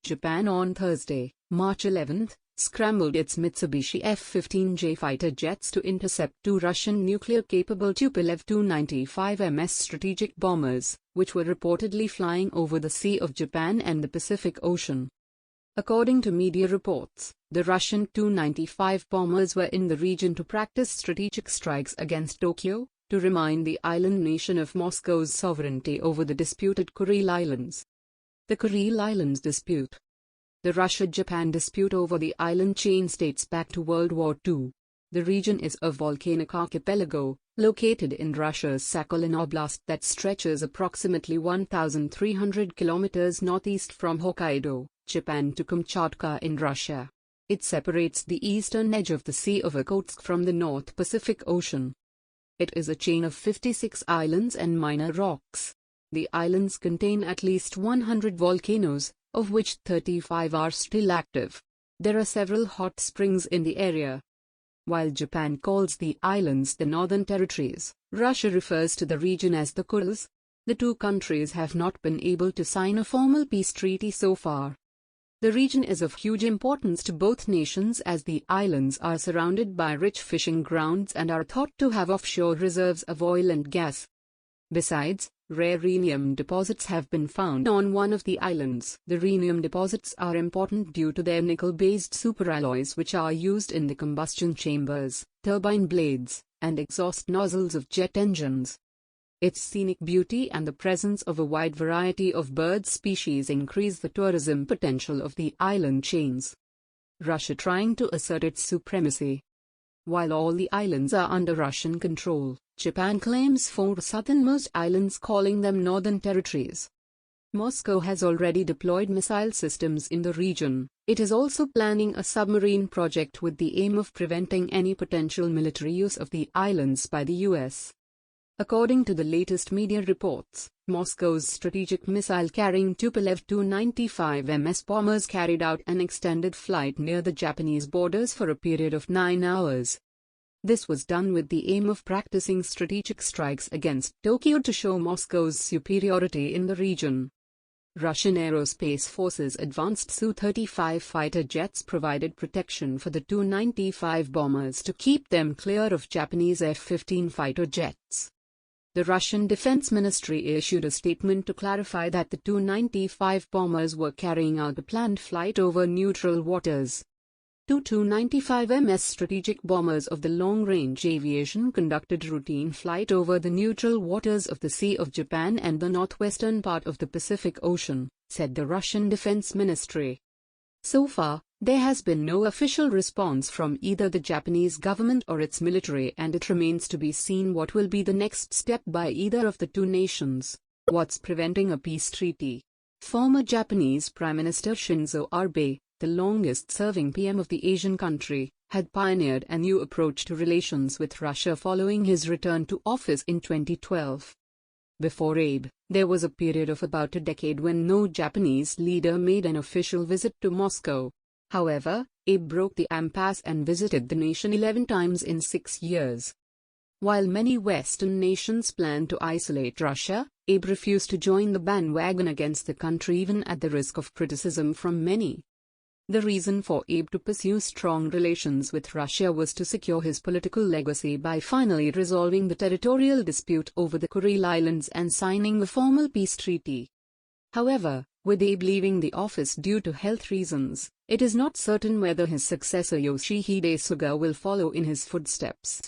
Japan on Thursday, March 11, scrambled its Mitsubishi F-15J fighter jets to intercept two Russian nuclear-capable Tupolev Tu-95MS strategic bombers, which were reportedly flying over the Sea of Japan and the Pacific Ocean. According to media reports, the Russian Tu-95 bombers were in the region to practice strategic strikes against Tokyo, to remind the island nation of Moscow's sovereignty over the disputed Kuril Islands. The Kuril Islands dispute. The Russia-Japan dispute over the island chain dates back to World War II. The region is a volcanic archipelago, located in Russia's Sakhalin Oblast that stretches approximately 1,300 kilometers northeast from Hokkaido, Japan to Kamchatka in Russia. It separates the eastern edge of the Sea of Okhotsk from the North Pacific Ocean. It is a chain of 56 islands and minor rocks. The islands contain at least 100 volcanoes, of which 35 are still active. There are several hot springs in the area. While Japan calls the islands the Northern Territories, Russia refers to the region as the Kurils. The two countries have not been able to sign a formal peace treaty so far. The region is of huge importance to both nations as the islands are surrounded by rich fishing grounds and are thought to have offshore reserves of oil and gas. Besides, rare rhenium deposits have been found on one of the islands. The rhenium deposits are important due to their nickel-based superalloys which are used in the combustion chambers, turbine blades, and exhaust nozzles of jet engines. Its scenic beauty and the presence of a wide variety of bird species increase the tourism potential of the island chains. Russia trying to assert its supremacy. While all the islands are under Russian control, Japan claims 4 southernmost islands, calling them Northern Territories. Moscow has already deployed missile systems in the region. It is also planning a submarine project with the aim of preventing any potential military use of the islands by the US. According to the latest media reports, Moscow's strategic missile-carrying Tupolev Tu-95MS bombers carried out an extended flight near the Japanese borders for a period of 9 hours. This was done with the aim of practicing strategic strikes against Tokyo to show Moscow's superiority in the region. Russian Aerospace Forces advanced Su-35 fighter jets provided protection for the Tu-95 bombers to keep them clear of Japanese F-15 fighter jets. The Russian Defense Ministry issued a statement to clarify that the Tu-95 bombers were carrying out a planned flight over neutral waters. Two Tu-95MS strategic bombers of the long-range aviation conducted routine flight over the neutral waters of the Sea of Japan and the northwestern part of the Pacific Ocean, said the Russian Defense Ministry. So far, there has been no official response from either the Japanese government or its military, and it remains to be seen what will be the next step by either of the two nations. What's preventing a peace treaty? Former Japanese Prime Minister Shinzo Abe, the longest-serving PM of the Asian country, had pioneered a new approach to relations with Russia following his return to office in 2012. Before Abe, there was a period of about a decade when no Japanese leader made an official visit to Moscow. However, Abe broke the impasse and visited the nation 11 times in 6 years. While many Western nations planned to isolate Russia, Abe refused to join the bandwagon against the country even at the risk of criticism from many. The reason for Abe to pursue strong relations with Russia was to secure his political legacy by finally resolving the territorial dispute over the Kuril Islands and signing a formal peace treaty. However, with Abe leaving the office due to health reasons, it is not certain whether his successor Yoshihide Suga will follow in his footsteps.